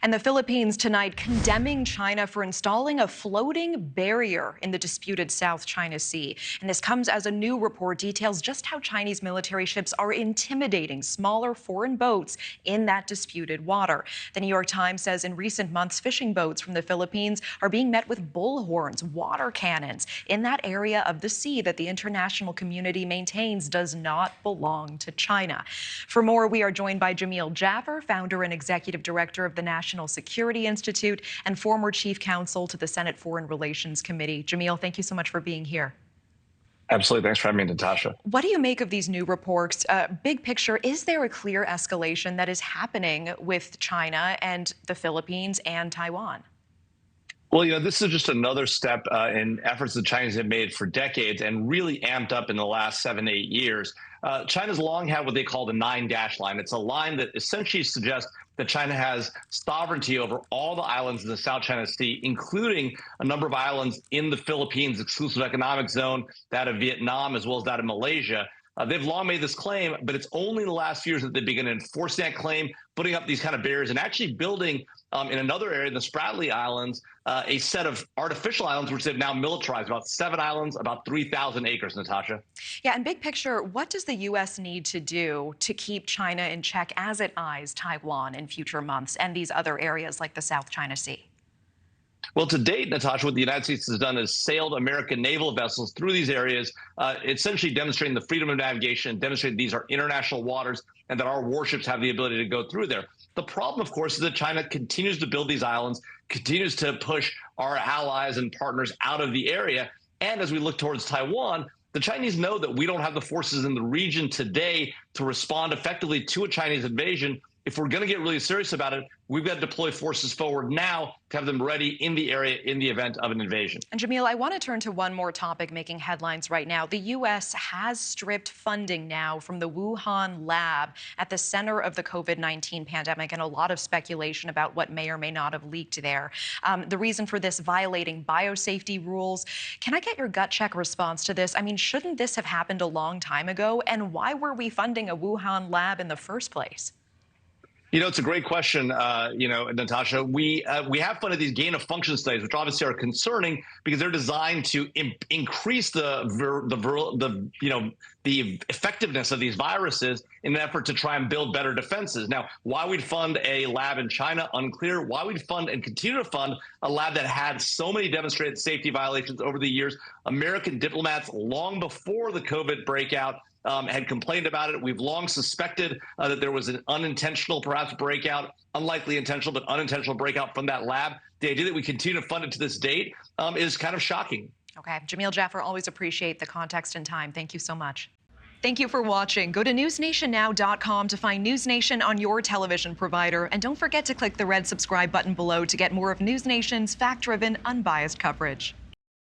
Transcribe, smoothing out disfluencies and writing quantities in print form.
And the Philippines tonight condemning China for installing a floating barrier in the disputed South China Sea. And this comes as a new report details just how Chinese military ships are intimidating smaller foreign boats in that disputed water. The New York Times says in recent months, fishing boats from the Philippines are being met with bullhorns, water cannons in that area of the sea that the international community maintains does not belong to China. For more, we are joined by Jamil Jaffer, founder and executive director of the National Security Institute and former chief counsel to the Senate Foreign Relations Committee. Jamil, thank you so much for being here. Absolutely. Thanks for having me, Natasha. What do you make of these new reports? Big picture, is there a clear escalation that is happening with China and the Philippines and Taiwan? Well, this is just another step in efforts the Chinese have made for decades and really amped up in the last 7-8 years. China's long had what they call the 9-dash line. It's a line that essentially suggests that China has sovereignty over all the islands in the South China Sea, including a number of islands in the Philippines exclusive economic zone, that of Vietnam, as well as that of Malaysia. They've long made this claim, but it's only in the last few years that they begin enforcing that claim, putting up these kind of barriers, and actually building in another area, the Spratly Islands, a set of artificial islands, which they've now militarized, about 7 islands, about 3,000 acres, Natasha. Yeah, and big picture, what does the U.S. need to do to keep China in check as it eyes Taiwan in future months and these other areas like the South China Sea? Well, to date, Natasha, what the United States has done is sailed American naval vessels through these areas, essentially demonstrating the freedom of navigation, demonstrating these are international waters and that our warships have the ability to go through there. The problem, of course, is that China continues to build these islands, continues to push our allies and partners out of the area. And as we look towards Taiwan, the Chinese know that we don't have the forces in the region today to respond effectively to a Chinese invasion. If we're going to get really serious about it, we've got to deploy forces forward now to have them ready in the area in the event of an invasion. And Jamil, I want to turn to one more topic making headlines right now. The U.S. has stripped funding now from the Wuhan lab at the center of the COVID-19 pandemic, and a lot of speculation about what may or may not have leaked there. The reason for this, violating biosafety rules. Can I get your gut check response to this? I mean, shouldn't this have happened a long time ago? And why were we funding a Wuhan lab in the first place? It's a great question, Natasha. We have funded these gain of function studies, which obviously are concerning because they're designed to increase the effectiveness of these viruses in an effort to try and build better defenses. Now, why we'd fund a lab in China, unclear. Why we'd fund and continue to fund a lab that had so many demonstrated safety violations over the years. American diplomats, long before the COVID breakout, had complained about it. We've long suspected that there was an unintentional, perhaps, breakout, unlikely intentional, but unintentional breakout from that lab. The idea that we continue to fund it to this date is kind of shocking. Okay. Jamil Jaffer, always appreciate the context and time. Thank you so much. Thank you for watching. Go to newsnationnow.com to find News Nation on your television provider. And don't forget to click the red subscribe button below to get more of News Nation's fact-driven, unbiased coverage.